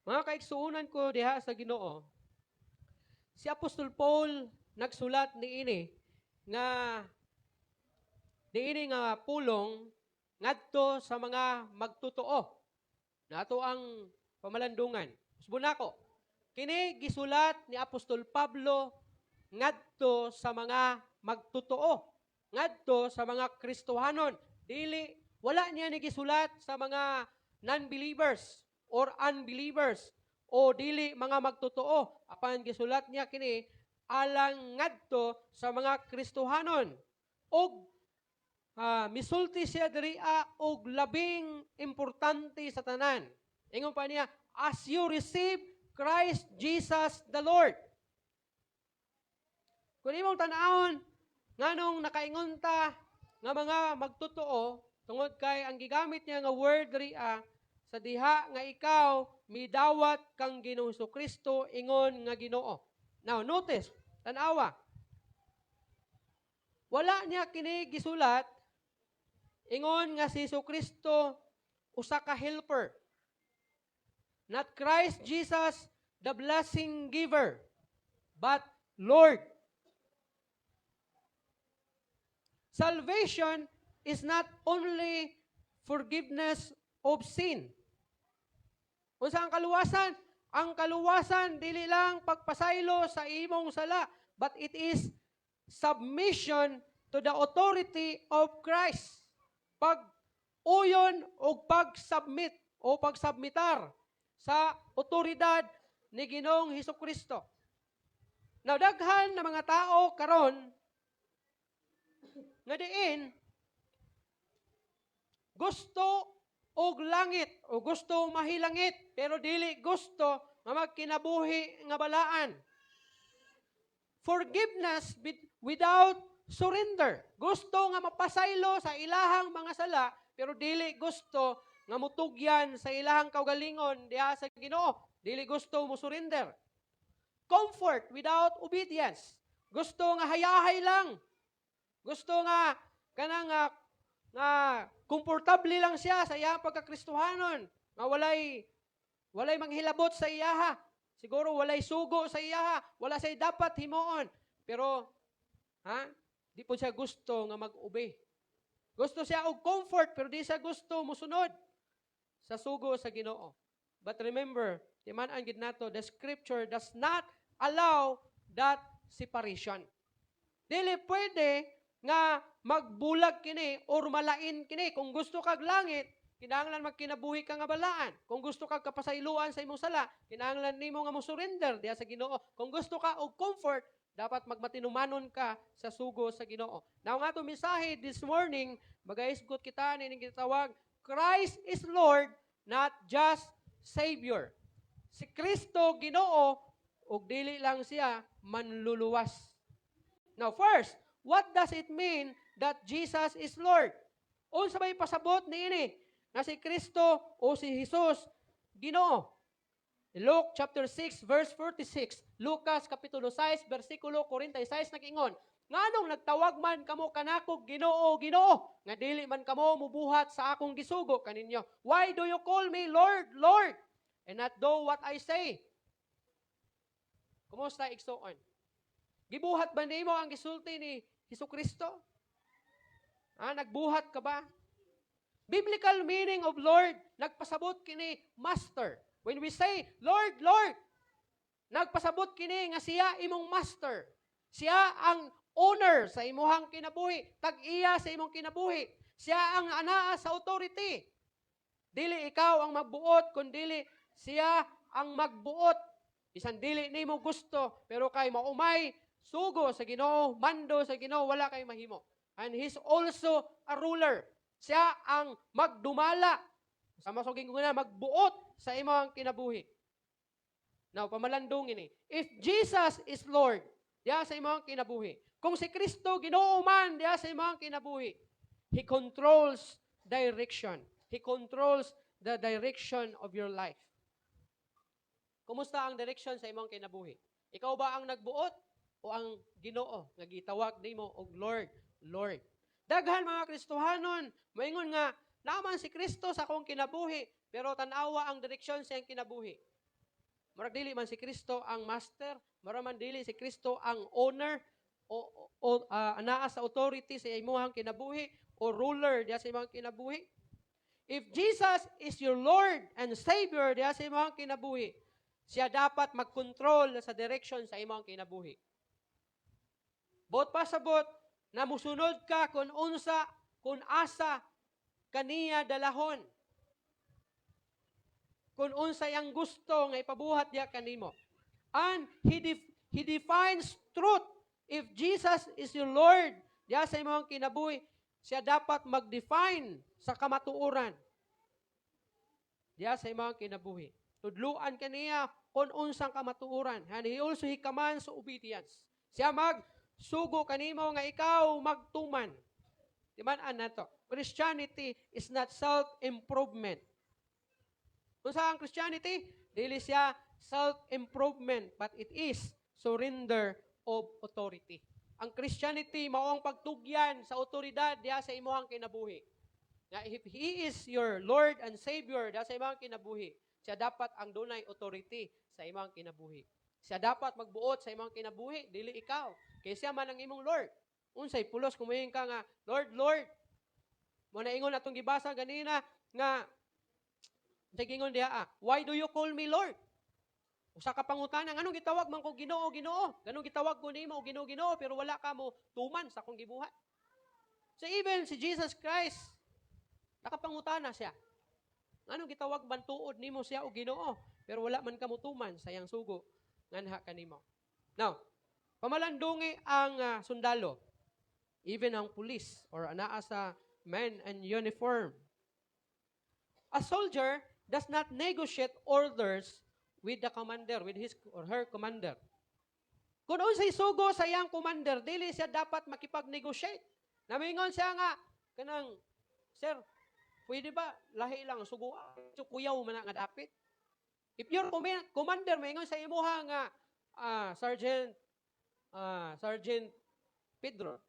Mga kaigsuunan ko diha sa Ginoo, si Apostol Paul nagsulat niini nga diini nga pulong ngadto sa mga magtotoo. Nato ang pamalandungan. Usbon nako. Kini gisulat ni Apostol Pablo ngadto sa mga magtotoo, ngadto sa mga Kristohanon. Dili wala niya ni gisulat sa mga non-believers or unbelievers o dili mga magtotoo. Apan gisulat niya kini alang ngadto sa mga Kristohanon. Og misulti siya diri og labing importante sa tanan. Ingon pa niya, as you receive Christ Jesus the Lord. Kung imong tan-awon nganong nakaingon ta nga mga magtotoo tungod kay ang gigamit niya nga word diri sa diha nga ikaw midawat kang Ginoong Kristo ingon nga Ginoo. Now notice, tan-awa. Wala niya kini gisulat ingon nga si Kristo usa ka helper. Not Christ Jesus the blessing giver, but Lord. Salvation is not only forgiveness of sin. Unsa ang kaluwasan? Ang kaluwasan dili lang pagpasaylo sa imong sala, but it is submission to the authority of Christ. Pag-uyon o pag-submit o pagsubmitar sa otoridad ni Ginoong Hesukristo. Now, daghan na mga tao karon nga diin gusto og langit o gusto mahilangit pero dili gusto nga magkinabuhi nga balaan. Forgiveness without surrender. Gusto nga mapasaylo sa ilahang mga sala pero dili gusto nga mutugyan sa ilahang kaugalingon diha sa Ginoo. Dili gusto mo surrender. Comfort without obedience. Gusto nga hayahay lang. Gusto nga kanang nga komportable lang siya sa iyang pagkakristohanon. Nga walay manghilabot sa iyaha. Siguro walay sugo sa iyaha. Wala say dapat himuon. Pero di po siya gusto nga mag-obey. Gusto siya og comfort pero di siya gusto musunod sa sugo sa Ginoo. But remember, timan-an gid nato, the scripture does not allow that separation. Dili pwede nga magbulag kini or malain kini. Kung gusto kag langit, kinahanglan magkinabuhi ka nga balaan. Kung gusto kag kapasayloan sa imong sala, kinahanglan nimo nga mo surrender diha sa Ginoo. Kung gusto ka og comfort, dapat magmatinumanon ka sa sugo sa Ginoo. Now nga itong mensahe this morning, magaisgot kita nining gitawag, Christ is Lord, not just Savior. Si Kristo Ginoo, ug dili lang siya manluluwas. Now first, what does it mean that Jesus is Lord? Unsa may pasabot niini na si Kristo o si Jesus Ginoo? Luke chapter 6 verse 46, Lucas kapitulo 6 bersikulo 46 nag-ingon, nganong nagtawag man kamo kanako Ginoo, Ginoo, nga dili man kamo mubuhat sa akong gisugo kaninyo. Why do you call me Lord, Lord, and not do what I say? Kumusta igsuon? Gibuhat ba nimo ang gisulti ni Hesukristo? Nagbuhat ka ba? Biblical meaning of Lord, nagpasabot kini master. When we say, Lord, Lord, nagpasabot kini nga siya imong master. Siya ang owner sa imuhang kinabuhi. Tag-iya sa imong kinabuhi. Siya ang anaa sa authority. Dili ikaw ang magbuot, kundi siya ang magbuot. Bisan dili nimo gusto, pero kay maumay, sugo sa Ginoo, mando sa Ginoo, wala kay mahimo. And He's also a ruler. Siya ang magdumala. Sa masuging ko na, magbuot sa imong kinabuhi. Now, pamalandong ini. If Jesus is Lord, diya sa imong kinabuhi. Kung si Kristo Ginoo man diya sa imong kinabuhi, He controls direction. He controls the direction of your life. Kumusta ang direction sa imong kinabuhi? Ikaw ba ang nagbuot o ang Ginoo nga gitawag nimo og Lord, Lord? Daghan mga Kristohanon, moingon nga naman si Kristo sa akong kinabuhi, pero tan-awa ang direksyon sa iyang kinabuhi. Murag dili man si Kristo ang master, murag man dili si Kristo ang owner o anaa sa authority sa imong kinabuhi o ruler diya sa imong kinabuhi. If Jesus is your Lord and Savior diya sa imong kinabuhi, siya dapat mag-control sa direction sa imong kinabuhi. Bot pasabot na musunod ka kung unsa, kung asa kaniya dalahon. Kung unsa yang gusto nga ipabuhat diya kanimo. And he defines truth. If Jesus is your Lord, diya sa imong kinabuhi, siya dapat mag-define sa kamatuoran. Diya sa imong kinabuhi. Tudluan kaniya kung unsang kamatuoran. And he also commands obedience. Siya magsugo kanimo nga ikaw magtuman. Timan-an nato. Christianity is not self-improvement. Kung sa ang Christianity, dili siya self-improvement, but it is surrender of authority. Ang Christianity, mao ang pagtugyan sa otoridad diya sa imong kinabuhi. Na if He is your Lord and Savior diya sa imong kinabuhi, siya dapat ang dunay authority sa imong kinabuhi. Siya dapat magbuot sa imong kinabuhi, dili ikaw. Kaya siya man ang imong Lord. Unsay pulos kumayon ka nga, Lord, Lord. Mo na ingon atong gibasa ganina nga gingon diha, why do you call me Lord? Usa ka pangutana, anong gitawag man ko Ginoo, Ginoo? Ganong gitawag ko nimo Ginoo, Ginoo, pero wala ka mo tuman sa akong gibuhat. So even si Jesus Christ, nakapangutana siya. Anong gitawag man tuod nimo siya o Ginoo, pero wala man ka mo tuman sa iyang sugo nganha kanimo. Now, pamalandungi ang sundalo, even ang police or anaa sa men in uniform. A soldier does not negotiate orders with the commander, with his or her commander. Kung unsay sugo sa iyang commander, dili siya dapat makipag-negotiate. Namingon siya nga, kanang, sir, pwede ba lahi lang sugo? Kuyaw man nga dapit. If your commander, maingon sa imuha nga, Sergeant Pedro,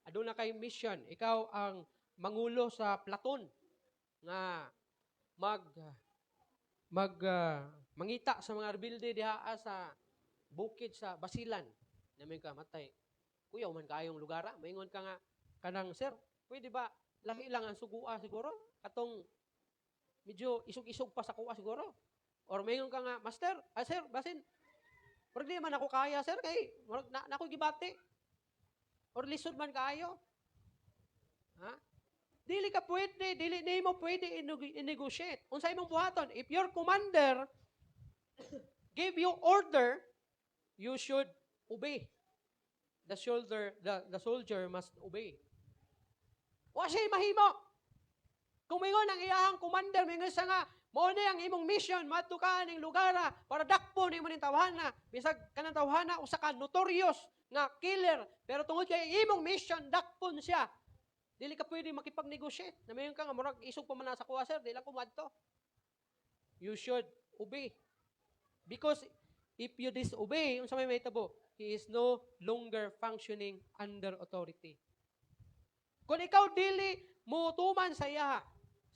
aduna kay mission, ikaw ang mangulo sa platon nga mangita sa mga rebelde diha sa bukid sa Basilan. Namin ka matay. Kuyaw man kaayong lugara, maingon ka nga kanang sir, pwede ba lahi lang ang sugua siguro? Katong medyo isog-isog pa sa kuha siguro. Or maingon ka nga, master, sir, basin, pwede man ako kaya sir kay na ako gibati. Or lisod man kaayo. Ha? Dili ka pwede, dili nimo pwede i-negotiate. Unsay imong buhaton? If your commander give you order, you should obey. The soldier must obey. Wa siya mahimo. Kung mingon ang iyahang commander, mingon siya nga, mao ni ang imong mission, madto ka ning lugara para dakpo nimo ning tawhana. Bisag kanang tawhana usa ka notorious nga killer, pero tungod kay imong mission dakpon siya. Dili ka pwede makipag-negotiate. Namayon ka nga, murag isog pa man sa kuha, sir, dili ko madto. You should obey. Because if you disobey, unsa may mahitabo, he is no longer functioning under authority. Kung ikaw dili mutuman sa iya,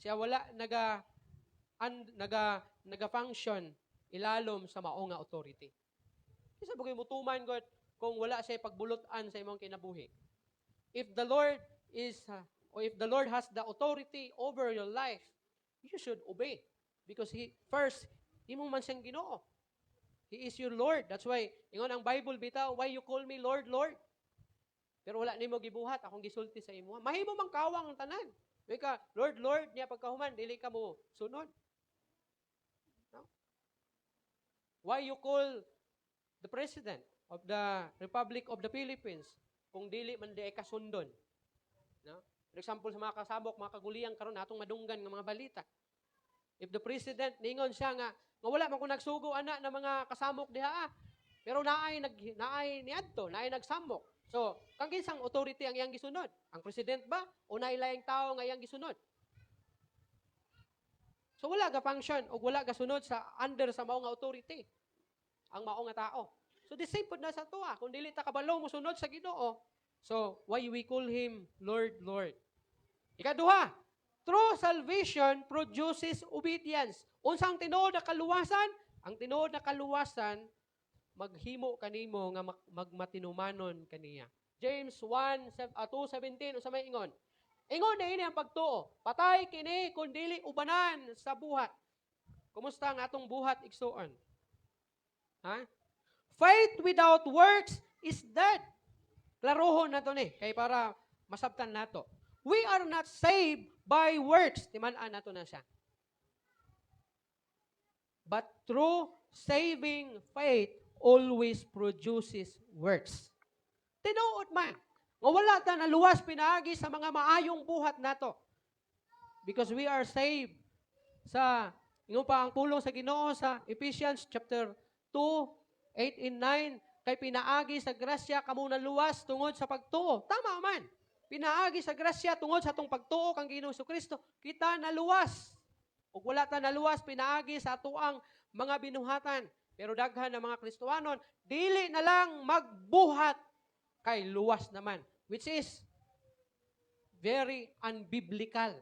siya wala naga-function ilalom sa mao nga authority. Isa bagay mutuman God kung wala siya pagbulutan sa imong kinabuhi. If the Lord or if the Lord has the authority over your life, you should obey. Because first, imo man siyang Ginoo. He is your Lord. That's why, ingon ang Bible bitaw, why you call me Lord, Lord? Pero wala nimo gibuhat, akong gisulti sa imo. Mahimo mang kawang ang tanan. May ka, Lord, Lord, niya pagkahuman, dili ka mo sunod. No? Why you call the President of the Republic of the Philippines kung dili man di kasundon? No? For example, sa mga kasabok, mga kaguliyang karon atong madunggan ng mga balita. If the President, ningon siya nga wala man ko nagsugo ana ng mga kasamok diha, pero naay niadto, naay nagsamok. So, kang kinsang authority ang iyang gisunod? Ang President ba? O naay laing tao nga iyang gisunod? So, wala ka function o wala ka sunod sa under sa mao nga authority. Ang mao nga tao. So, the same pod na sa tuwa. Kung dili ta kabalo mo sunod sa Ginoo, so, why we call Him Lord, Lord? Ikaduha, True salvation produces obedience. Unsang tinuod na kaluwasan? Ang tinuod na kaluwasan, maghimo kanimo nga magmatinumanon kaniya. James 2:17 unsa may ingon? Ingon na ini ang pagtuo. Patay kini kun dili ubanan sa buhat. Kumusta ang atong buhat igsuon? Ha? Faith without works is dead. Klarohon na to ni kay para masabtan nato. We are not saved by works. Timan-an nato na siya. But true saving faith always produces works. Tinuod man. Nga wala ta na luwas pinaagi sa mga maayong buhat nato. Because we are saved sa ingon pa ang pulong sa Ginoo sa Ephesians chapter 2, 8 and 9 kay pinaagi sa grasya kamo naluwas tungod sa pagtuo. Tama man. Pinaagi sa grasya tungod sa atong pagtuo kang Ginoong Kristo, kita naluwas. Ug wala ta naluwas pinaagi sa atuang mga binuhatan. Pero daghan ng mga Kristohanon, dili na lang magbuhat kay luwas naman. Which is very unbiblical.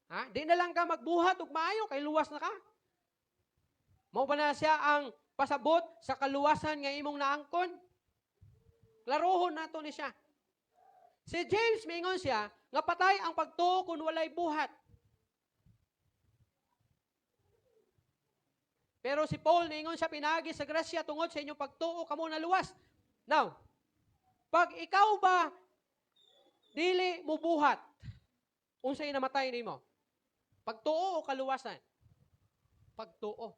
Ha? Di na lang ka magbuhat ug maayo kay luwas na ka. Mao ba na siya ang pasabot sa kaluwasan nga imong naangkon? Klarohon nato ni siya. Si James mingon siya nga patay ang pagtuo kun walay buhat. Pero si Paul ningon siya pinagi sa grasya tungod sa inyong pagtuo kamo naluwas. Now, pag ikaw ba dili mo buhat, unsay namatay nimo? Pagtuo o kaluwasan? Pagtuo.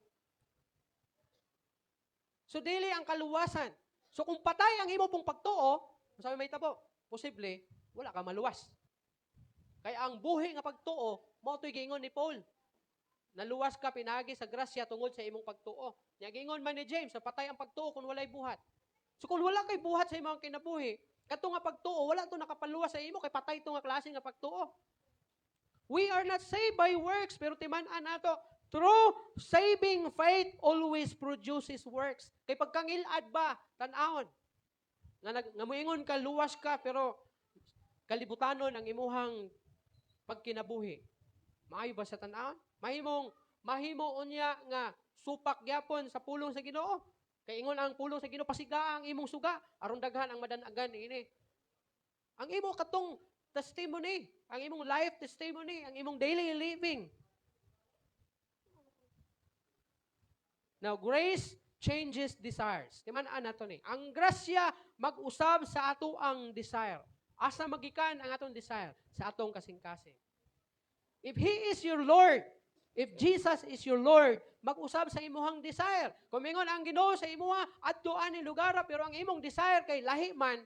So dili ang kaluwasan. So kung patay ang imo pong pagtuo, sabi may tabo, posible wala ka maluwas. Kaya ang buhi nga pagtuo, mao to'y gingon ni Paul. Naluwas ka pinagi sa grasya tungod sa imong pagtuo. Nya gingon man ni James, patay ang pagtuo kung walay buhat. So kung wala kay buhat sa imong kinabuhi, kato nga pagtuo, wala to nakapaluwas sa imo kay patay to nga klase nga pagtuo. We are not saved by works, pero timan-an nato, true saving faith always produces works. Kay pagkangilad ba, tan-awon, nga moingon ka, luwas ka, pero kalibutanon ang imuhang pagkinabuhi. Maayo ba sa tan-awon? Mahimo unya nga supak gyapon sa pulong sa Ginoo. Kay ingon ang pulong sa Ginoo pasiga ang imong suga aron daghan ang madanagan ini. Ang imo katong testimony, ang imong life testimony, ang imong daily living. Now, grace changes desires. Timan-an nato ni. Ang grasya mag-usab sa ato ang desire. Asa magikan ang atong desire? Sa atong kasing-kasing. If He is your Lord, if Jesus is your Lord, mag-usab sa imuhang desire. Kung mingon ang Ginoo sa imuha, adtuan ni lugar, pero ang imong desire kay lahi man,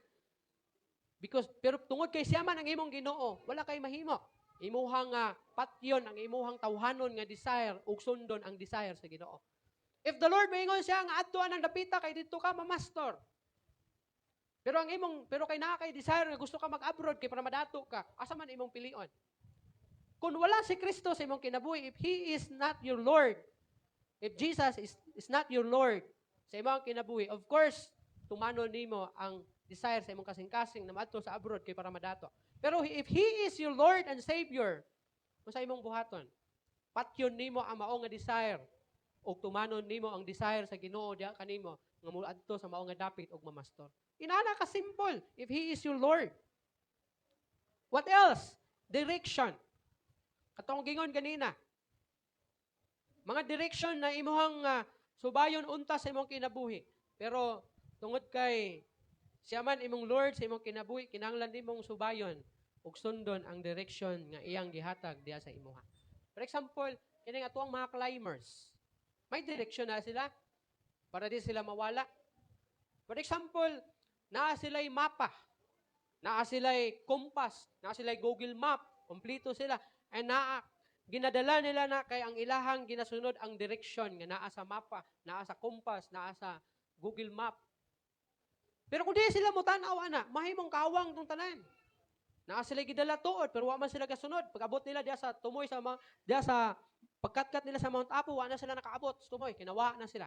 pero tungod kay siya man ang imong Ginoo, wala kay mahimo. Imuhang patyon, ang imuhang tawhanon nga desire, ug sundon ang desire sa Ginoo. If the Lord maingon siya nga adtuan ang dapita kay didto ka mamastor. Pero kay naa kay desire nga gusto ka mag-abroad kay para madato ka, asa man imong pilion? Kung wala si Kristo sa imong kinabuhi, if He is not your Lord, if Jesus is not your Lord sa imong kinabuhi, of course, tumanon nimo ang desire sa imong kasing-kasing na maadto sa abroad kay para madato. Pero if He is your Lord and Savior, sa imong buhaton, patyon nimo ang mao nga desire o tumanon nimo ang desire sa Ginoo diha kanimo nga moadto sa mao nga dapit og mamastor. Inana ka simple if He is your Lord. What else? Direction. Katong gingon kanina. Mga direction na imuhang subayon unta sa imong kinabuhi. Pero tungod kay siya man imong Lord sa imong kinabuhi, kinahanglan nimong subayon ug sundon ang direction nga iyang gihatag diha sa imuha. For example, kini nga tuang mga climbers. May direction na sila para di sila mawala. For example, naa sila'y mapa, naa sila'y compass, naa sila'y Google Map, kompleto sila. And ginadala nila na kay ang ilahang ginasunod ang direction nga naa sa mapa, naa sa compass, naa sa Google Map. Pero kung di sila mo tanaw ana, mahimong kawang tong tanan. Naa sila gidala tuod pero wa man sila kasunod. Pag-abot nila diha sa tumoy sa diha sa pagkatkat nila sa Mount Apo, wa na sila nakaabot. Tumoy, kinawa na sila.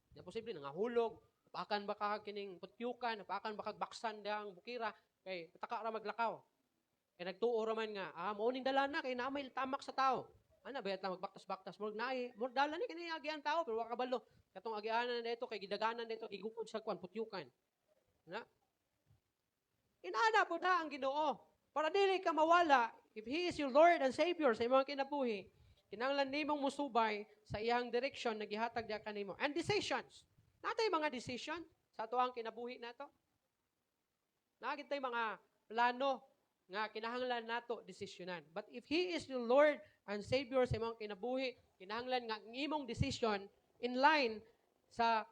Di posible nangahulog, napaakan baka kining putyukan, napaakan baka baksan dang bukira kay pataka ra maglakaw. Kaya nagtuo raman nga, mao ning dalana kay naa may tamak sa tao. Ana bayat ta magbaktas-baktas murag naay, murag dala ni kini agian tao pero wa kabalo. Katong agianan dito kay gidaganan dito gigukod sa kwan putyukan. Na? Inaana po na ang Ginoo. Para dili ka mawala, if He is your Lord and Savior sa imong kinabuhi, kinahanglan nimong musubay sa iyang direksyon na gihatag diha kanimo. And decisions. Natay mga decision sa atuang kinabuhi nato. Nakita mga plano nga kinahanglan nato desisyonan. But if He is your Lord and Savior sa imong kinabuhi, kinahanglan nga ang imong decision in line sa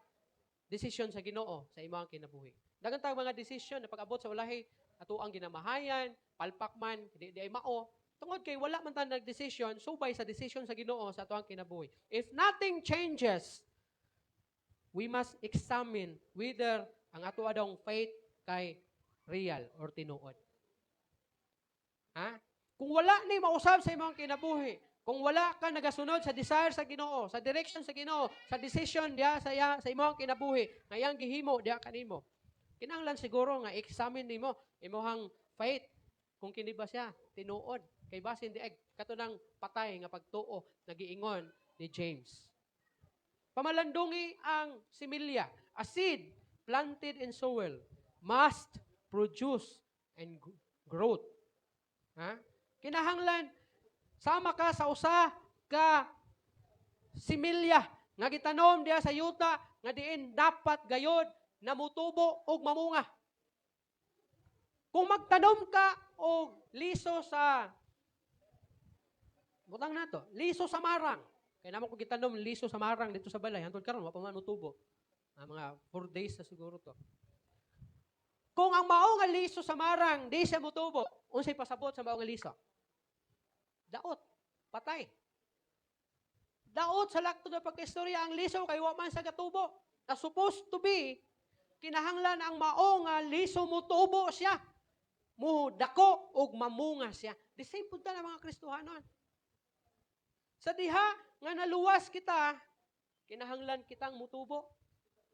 decision sa Ginoo sa imong kinabuhi. Daghang tag mga decision na pag-abot sa ulahi ato ang ginamahayan, palpak man, di ay mao. Tungod kay wala man ta nag-decision, subay sa decision sa Ginoo sa ato ang kinabuhi. If nothing changes, we must examine whether ang ato adong faith kay real or tinuod. Ha? Kung wala ni mausab sa imong kinabuhi, kung wala ka nagasunod sa desire sa Ginoo, sa direction sa Ginoo, sa decision diya sa imong kinabuhi, nga iyang gihimo diya kanimo. Kinahanglan siguro nga examine nimo imong faith kung kini ba siya tinuod kay basin di katunang patay nga pagtuo nagiingon ni James. Pamalandungi ang similya, a seed planted in soil must produce and growth. Ha? Kinahanglan sama ka sa usa ka similya nga gitanom diha sa yuta nga diin dapat gayod na mutubo og mamunga. Kung magtanom ka og liso sa butang nato, liso sa marang. Kaya naman kung gitanom liso sa marang dito sa balay, hantod karon wa pa man mutubo. Mga 4 days na siguro to. Kung ang mao nga liso sa marang di siya mutubo, unsay pasabot sa mao nga liso? Daot, patay. Daot sa lakto na pagkistorya ang liso kay wa man sa gatubo. Na supposed to be kinahanglan ang mao nga liso mutubo siya. Mudako og mamunga siya. The same punta ng mga Kristohanon. Sa diha nga naluwas kita, kinahanglan kitang mutubo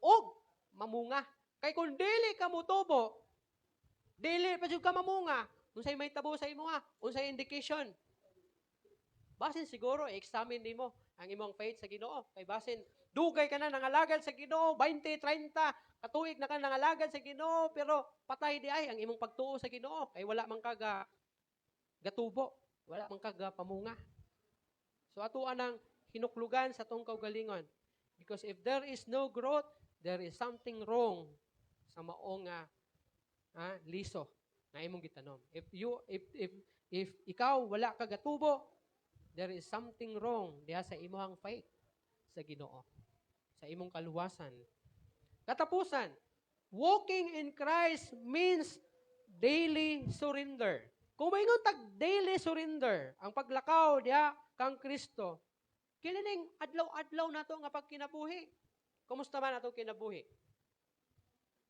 og mamunga. Kay kung dili ka mutubo, dili pa jud ka mamunga, unsay may tabo sa imo nga, unsay indication. Basin siguro i-examine nimo ang imong faith sa Ginoo. Kay basin dugay ka na nangalagad sa Ginoo, 20, 30, katuig na ka nangalagad sa Ginoo, pero patay di ay ang imong pagtuo sa Ginoo. Kay wala man kaga gatubo, wala man kaga pamunga. So ato anang hinuklugan sa tong kaugalingon. Because if there is no growth, there is something wrong sa maong liso nga imong gitanom. If ikaw wala ka gatubo, there is something wrong diha sa imong faith sa Ginoo, sa imong kaluwasan. Katapusan, walking in Christ means daily surrender. Kung maingon tag daily surrender, ang paglakaw diha kang Kristo, kinining adlaw-adlaw nato nga pagkinabuhi. Kumusta man atong kinabuhi?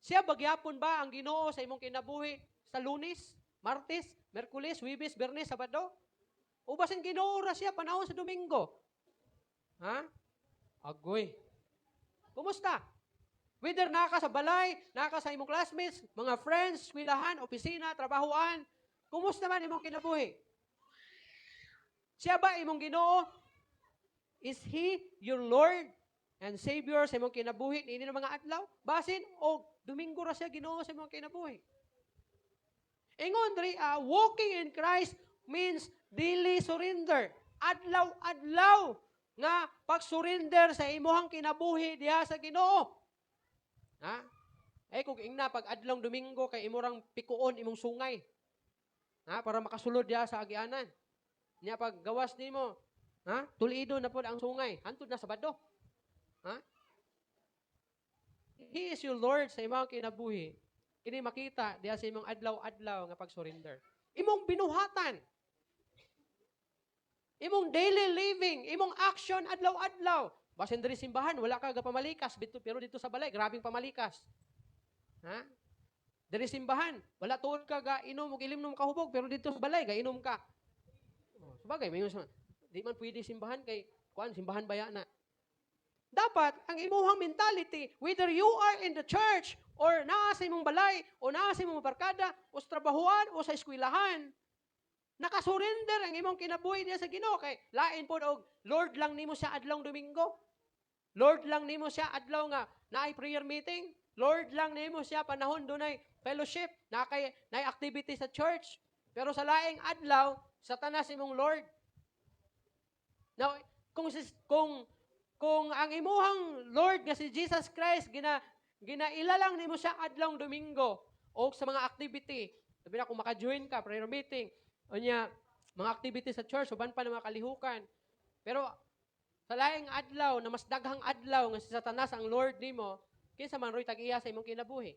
Siya bagyapon ba ang Ginoo sa imong kinabuhi sa Lunes, Martes, Merkules, Huwebes, Biyernes, Sabado? O basin Ginoo ra siya panahon sa Domingo? Ha? Agoy. Kumusta? Whether naka sa balay, naka sa imong classmates, mga friends, eskwelahan, opisina, trabahoan, kumusta man imong kinabuhi? Siya ba imong Ginoo? Is He your Lord and Savior sa imong kinabuhi niini mga adlaw? Basin o Domingo ra siya Ginoo sa imong kinabuhi. Ingon diri, walking in Christ means daily surrender. Adlaw-adlaw nga pag-surrender sa imong kinabuhi diha sa Ginoo. Ha? Kung ingna pag adlong Domingo kay imong pikuon imong sungay. Ha, para makasulod diha sa agianan. Nya pag gawas nimo, ha? Tulido na pod ang sungay, hantud na Sabado. Ha? He is your Lord sa imong kinabuhi. Kini makita diha sa imong adlaw-adlaw nga pag-surrender. Imong binuhatan. Imong daily living, imong action adlaw-adlaw. Basin diri simbahan, wala ka pamalikas, pero dito sa balay, grabing pamalikas. Ha? Diri simbahan, wala tuon ka ga inom og ilim nung kahubog, pero dito sa balay, ga inom ka. Sabagay, may di man pwede simbahan kay simbahan baya na. Dapat ang imuhang mentality, whether you are in the church or naa sa imong balay o naa sa imong barkada o sa trabahuan o sa eskwelahan, Nakasurrender ang imong kinabuhi diya sa Ginoo kay lain pod og Lord lang nimo siya adlong Domingo. Lord lang nimo siya adlaw nga naay prayer meeting. Lord lang nimo siya panahon dunay fellowship, naay activity sa church. Pero sa laing adlaw, Satanas imong Lord. Now, kung ang imuhang Lord nga si Jesus Christ ginaila lang nimo siya adlong Domingo o sa mga activity. Sabi na kung maka-join ka prayer meeting, unya mga activity sa church uban pa na mga kalihukan. Pero sa laing adlaw na mas daghang adlaw nga si Satanas ang Lord nimo, kinsa man roy tag-iya sa imong kinabuhi?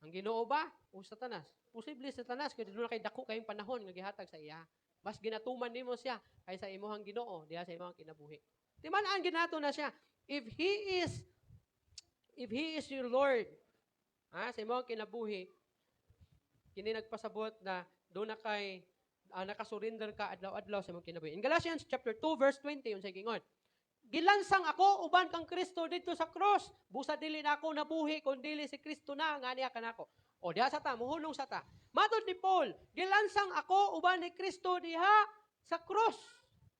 Ang Ginoo ba o Satanas? Posible Satanas kay dunay kay dako kayong panahon nga gihatag sa iya. Mas ginatuman nimo siya kaysa imong Ginoo diha sa imong kinabuhi. Timan-an ginato na siya. If he is your Lord, sa imong kinabuhi, kini nagpasabot na doon na kay nakasurrender ka adlaw-adlaw sa imong kinabuhi. In Galatians chapter 2 verse 20 unsa gingon? Gilansang ako uban kang Kristo dito sa cross. Busa dili na ako nabuhi kun dili si Kristo na nga niya kanako. O diha sa ta muhunong sa ta. Matod ni Paul, gilansang ako uban ni Kristo diha sa cross.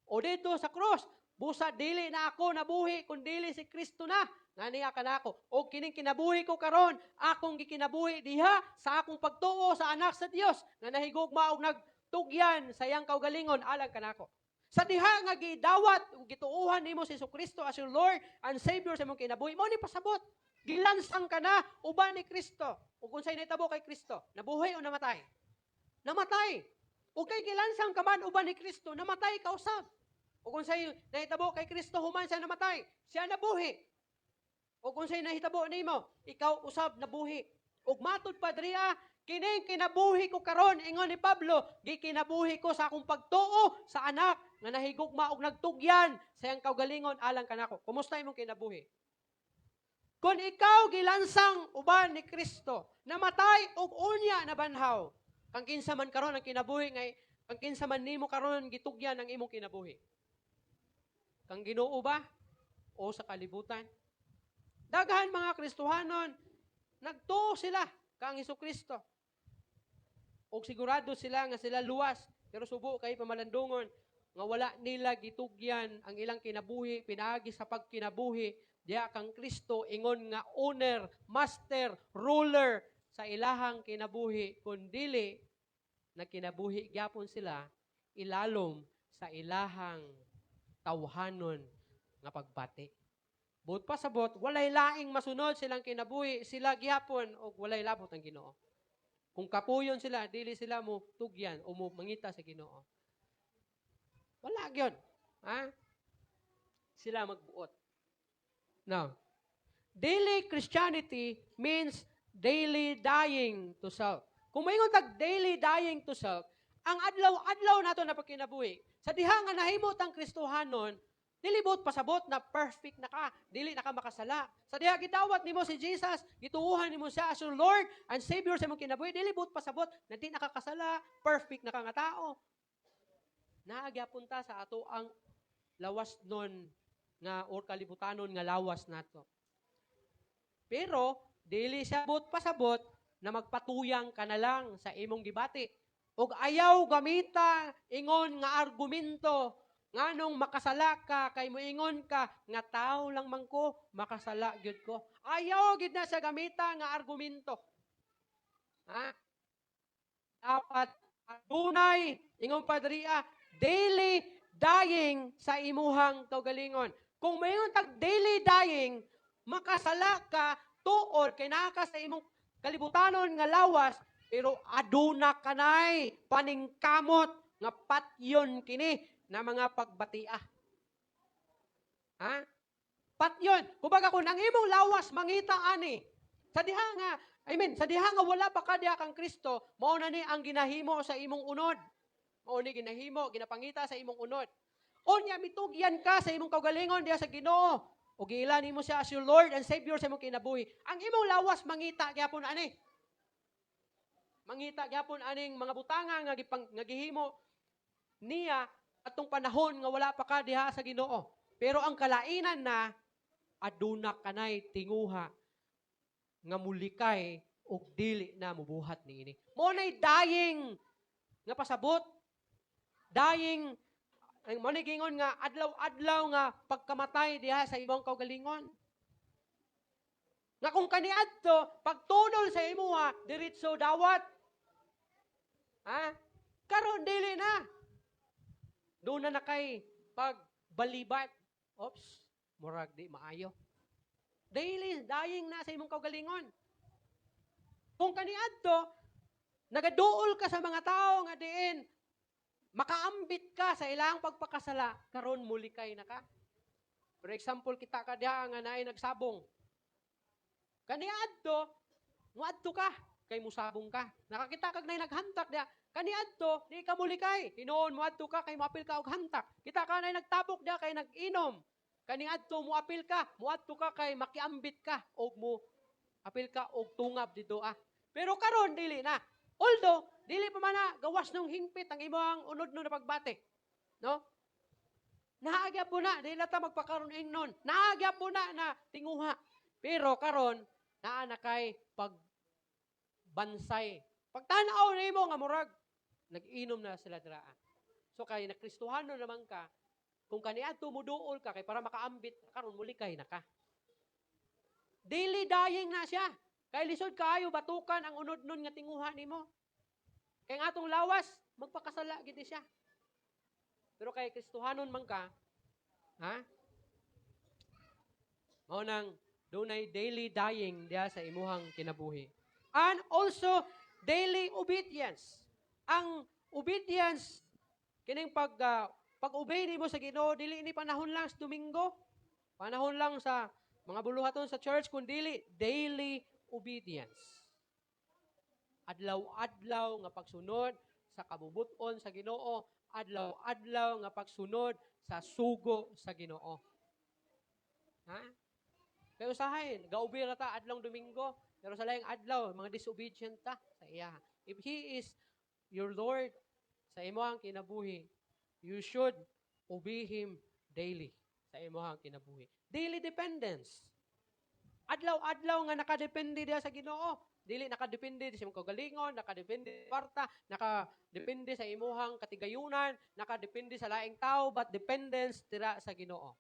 O dito sa cross, busa dili na ako nabuhi kun dili si Kristo na nga niya kanako. O kining kinabuhi ko karon, akong gikinabuhi diha sa akong pagtuo sa anak sa Dios nga nahigugma og nagtugyan sa iyang kaugalingon alang kanako. Sa diha nga gidawat ug gituohan nimo si Jesucristo as your Lord and Savior sa imong kinabuhi, mao ni pasabot. Gilansang ka na uban ni Kristo. Ug unsay nahitabo kay Kristo? Nabuhay o namatay? Namatay. Ug kay gilansang ka man uban ni Kristo, namatay ka usab. Ug unsay nahitabo kay Kristo human siya namatay? Siya nabuhi. Ug unsay nahitabo nimo? Ikaw usab nabuhi. Ug matud pa diriya, kining kinabuhi ko karon ingon ni Pablo, gikinabuhi ko sa akong pagtuo sa anak nga nahigugma og nagtugyan sa iyang kaugalingon alang kanako. Kumusta imong kinabuhi? Kung ikaw gilansang uban ni Kristo, namatay og unya na banhaw, kang kinsa man karon ang kinabuhi ngay kang kinsa man nimo karon gitugyan ang imong kinabuhi? Kang Ginoo ba o sa kalibutan? Daghan mga Kristohanon nagtuo sila kang Hesukristo. Og sigurado sila nga sila luwas, pero subo kay pamalandungon nga wala nila gitugyan ang ilang kinabuhi pinaagi sa pagkinabuhi diha kang Kristo ingon nga owner, master, ruler sa ilahang kinabuhi kundi na kinabuhi gyapon sila ilalom sa ilahang tawhanon nga pagbati. Bud pasabot, walay laing masunod silang kinabuhi, sila gyapon og walay labot ang Ginoo. Kung kapuyon sila, dili sila mo tugyan o mo mangita sa Ginoo. Wala gyud. Sila magbuot. Now, daily Christianity means daily dying to self. Kung mayngon tag daily dying to self, ang adlaw-adlaw nato na pagkinabuhi, sa diha nga nahimot ang Kristohanon, dili buot pasabot na perfect na ka, dili na ka makasala. Sa diha gidawat nimo si Jesus, gituuhan nimo siya as your Lord and Savior sa imong kinabuhi, dili buot pasabot na di nakakasala, perfect na ka nga tao. Naagyapon ta sa ato ang lawas nun nga or kalibutanon nga lawas nato. Pero dili siya buot pasabot na magpatuyang ka na lang sa imong gibati. Og ayaw gamita ingon nga argumento nganong makasala ka kay moingon ka nga tao lang man ko makasala gyud ko. Ayaw gid na sa gamita nga argumento. Dapat adunay ingon padriya daily dying sa imuhang kaugalingon. Kung mayon tag daily dying, makasala ka tuod kay naa ka sa imong kalibutanon nga lawas, pero aduna kanay paningkamot nga patyon kini na mga pagbatia. Patyon. Kumbaga kung ang imong lawas mangita ani, sa diha nga wala pa ka diha kang Kristo, mao na ni ang ginahimo sa imong unod. Mao ni ginahimo, ginapangita sa imong unod. Unya mitugyan ka sa imong kaugalingon diha sa Ginoo. O giila nimo siya as your Lord and Savior sa imong kinabuhi. Ang imong lawas mangita gyapon ani. Mangita gyapon aning mga butanga nga gihimo niya atong panahon nga wala pa ka diha sa Ginoo. Pero ang kalainan na aduna kanay tinguha nga mulikay og dili na mubuhat niini. Mo nay dying nga pasabot Daying ang manigingon nga adlaw-adlaw nga pagkamatay diha sa imong kaugalingon. Nga kung kaniadto pagtunol sa imuha diretso dawat. Ha? Karon dili na. Doon na kay pagbalibat. Oops, murag di maayo. Daily dying na sa imong kaugalingon. Kung kaniadto nagaduol ka sa mga tao nga diin makaambit ka sa ilang pagpakasala, karon mulikay na ka. For example, kita ka diha nga naay nagsabong. Kaniadto, muadto ka, kay musabong ka. Nakakita kag naay naghantak diha, kaniadto, di ka mulikay. Hinuon muadto ka kay moapil ka og hantak. Kita ka naay nagtabok diha kay nag-inom. Kaniadto muapil ka, muadto ka kay makiambit ka og mo apil ka og tungab dito Pero karon dili na. Although, dili pa man na gawas ng hingpit ang imong unod na pagbate. No? Naagya po na, dili na ta magpakaroon ingnon. Naagya po na tinguha. Pero karon naa na kay pagbansay. Pagtanaw nimo nga murag nag-inom na sila diraan. So kay nakristohano naman ka, kung kaniadto mo duol ka kay para makaambit karon mulikay na ka. Daily dying na siya. Kay lisod kaayo batukan ang unod nun nga tinguha nimo. Kay nga atong lawas, magpakasala gid siya. Pero kay Kristohanon man ka, ha? Mao nang dunay daily dying diha sa imuhang kinabuhi. And also daily obedience. Ang obedience kining pag-obey nimo sa Ginoo dili ni panahon lang sa Domingo, panahon lang sa mga buluhaton sa church kundi daily obedience. Adlaw-adlaw nga pagsunod sa kabubuton sa Ginoo, adlaw-adlaw nga pagsunod sa sugo sa Ginoo. Ha? Kaya usahay, gaubi ra ta adlaw Domingo, pero sa laing adlaw mga disobedient ta sa iya. If He is your Lord sa imong kinabuhi, you should obey Him daily sa imong kinabuhi. Daily dependence. Adlaw-adlaw nga nakadepende diha sa Ginoo. Dili nakadepende sa imong kagalingon, nakadepende sa kwarta, nakadepende sa imuhang katigayunan, nakadepende sa laing tao, but dependence dira sa Ginoo.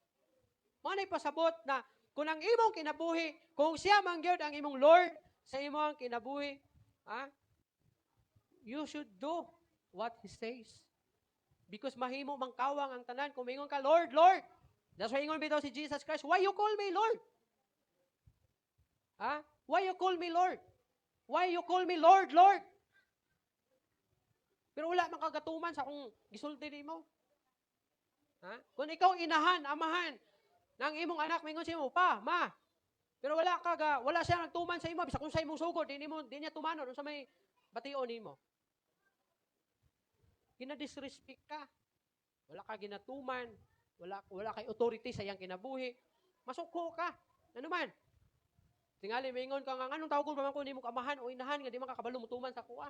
Mao nay pasabot na kung ang imong kinabuhi, kung siya man gyud ang imong Lord sa imong kinabuhi, you should do what He says. Because mahimo mangkawang ang tanan kung mingon ka, Lord, Lord. That's why ingon bitaw si Jesus Christ, why you call me Lord? Why you call me Lord? Why you call me Lord, Lord? Pero wala man kagatuman sa akong gisulti nimo. Kung ikaw inahan, amahan ng imong anak mingon sa imo, pa, ma. Pero wala siya nagtuman sa imo bisa kung sa imong sugod, di niya tumanon sa may bation nimo. Ginadisrespect ka. Wala ka ginatuman, wala kay authority sa iyang kinabuhi. Masuko ka. Ano man? Tingali mingon ka nga anong tawag ko man ko nimo kamahan o inahan nga di man kakabalo mutuman sa kuha.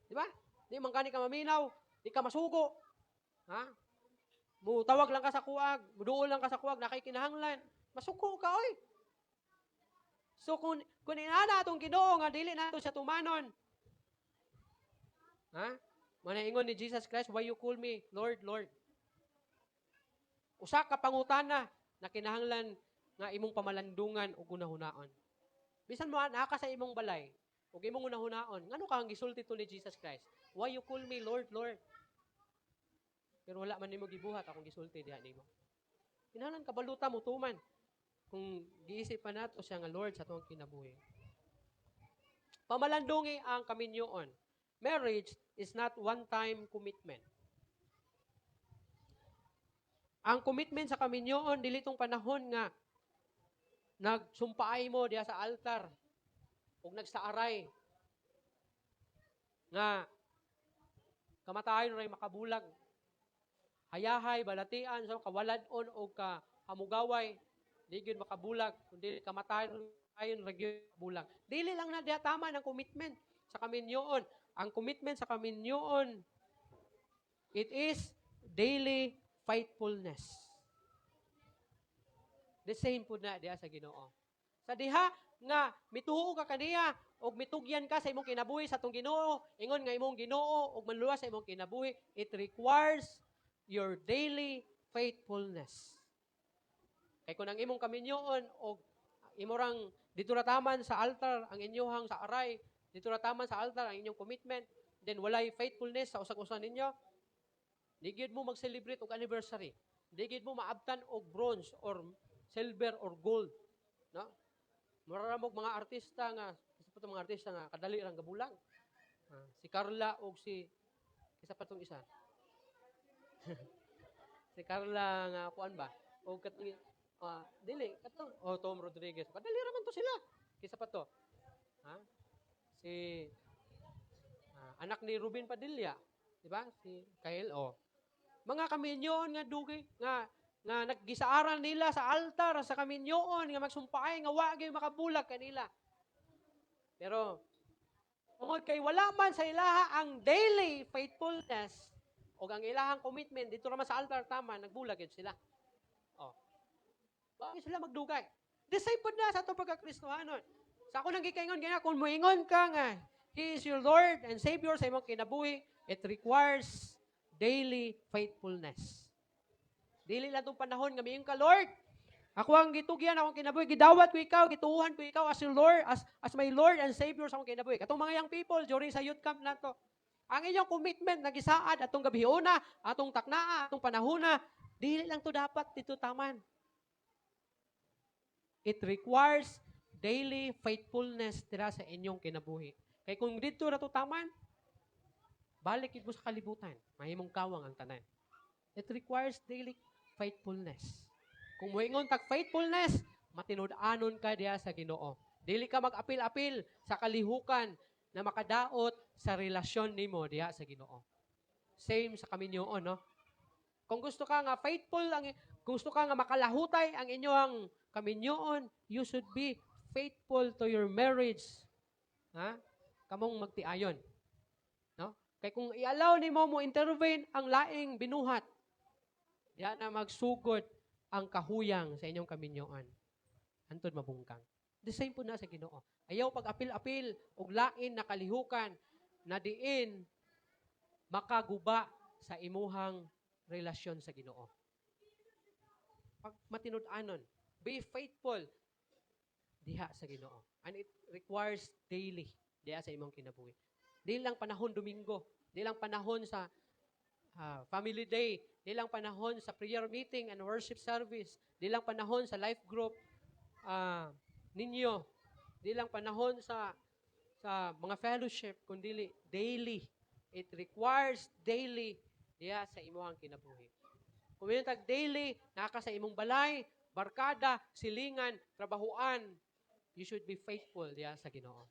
Di ba? Di man kani ka maminaw, di ka masugo. Tawag lang ka sa kuwag, muduol lang ka sa kuwag, nakay kinahanglan. Masuko ka oy. So kung inana atong Ginoo nga dili nato siya tumanon. Manaingon ni Jesus Christ, why you call me Lord, Lord? Usa ka pangutana na kinahanglan nga imong pamalandungan o gunahunaon. Bisan mo naka sa imong balay, ug imong gunahunaon, ngano ka ang gisulti to ni Jesus Christ? Why you call me Lord, Lord? Pero wala man nimo gibuhat akong gisulti diha nimo. Kinahanglan kabaluta mo tuman kung giisip pa nato siya nga Lord sa tuong kinabuhi. Pamalandungi ang kaminyoon. Marriage is not one-time commitment. Ang commitment sa kaminyoon dili tong panahon nga nagsumpaay mo diha sa altar ug nagsaaray nga kamatayon ray makabulag. Hayahay balatian so kawalad-on o kahamugaway di gyud makabulag kundi kamatayon ayon ra gyud bulag. Dili lang na diha tama ng commitment sa kaminyoon. Ang commitment sa kaminyoon it is daily faithfulness. The same po na diya sa Ginoo. Sa diha nga mituo ka kaniya og mitugyan ka sa imong kinabuhi sa atong Ginoo, ingon nga imong Ginoo og manluwas sa imong kinabuhi, it requires your daily faithfulness. Kay kung ang imong kaminyoon og imo rang dito rataman sa altar ang inyohang sa aray, dito rataman sa altar ang inyong commitment, then walay faithfulness sa usag-usa ninyo, di gyud mo mag-celebrate og anniversary. Di gyud mo maabtan og bronze or silver or gold, no? Mura mo mga artista nga, isa pa itong mga artista nga, kadali lang gabulang. Si Carla o si, isa pa itong isa. Si Carla nga, kuan ba? O katong, dili, katong, Tom Rodriguez. Kadali raman to sila. Isa pa to. Ha? Si, anak ni Ruben Padilla. Di ba? Si Kyle, Mga kaminyoon nga dugi, nga naggisaaran nila sa altar, sa kaminyoon, nga magsumpay, nga wagi makabulag kanila. Pero, tungod kay wala man sa ilaha ang daily faithfulness o ang ilahang commitment, dito naman sa altar, tama, nagbulag yun sila. Bakit sila magdugay? Disciple na sa itong pagkakristohanon. Sa ako nang gikaingon, ganyan, kung muingon ka nga, He is your Lord and Savior sa imong kinabuhi, it requires daily faithfulness. Dili lang itong panahon, gamiin ka, Lord. Ako ang gitugyan, akong kinabuhi. Gidawat ko ikaw, gituuhan ko ikaw as your Lord, as my Lord and Savior sa akong kinabuhi. Katong mga young people, during sa youth camp na to, ang inyong commitment, nagisaad, atong gabihuna, atong taknaa, atong panahuna, dili lang to dapat dito taman. It requires daily faithfulness tira sa inyong kinabuhi. Kaya kung dito na to taman, balik mo sa kalibutan, mahimong kawang ang tanan. It requires daily faithfulness. Kung moingon tag faithfulness, matinud-anon ka diha sa Ginoo. Dili ka mag-apil-apil sa kalihukan na makadaot sa relasyon nimo diha sa Ginoo. Same sa kaminyoon, no? Kung gusto ka nga faithful, gusto ka nga makalahutay ang inyong kaminyoon, you should be faithful to your marriage. Ha? Kamong magtiayon. No? Kay kung i-allow nimo mo intervene ang laing binuhat, diya na magsugod ang kahuyang sa inyong kaminyoan. Antod mabungkang. The same po na sa Ginoo. Ayaw pag-apil-apil og lain na kalihukan na diin makaguba sa imuhang relasyon sa Ginoo. Pag matinud-anon, be faithful diha sa Ginoo. And it requires daily diha sa imong kinabuhi. Di lang panahon Domingo, di lang panahon sa family day, di lang panahon sa prayer meeting and worship service, di lang panahon sa life group ninyo, di lang panahon sa mga fellowship, kundi daily. It requires daily diya sa imong kinabuhi. Kung tag daily, naka sa imong balay, barkada, silingan, trabahuan, you should be faithful diya sa Ginoo.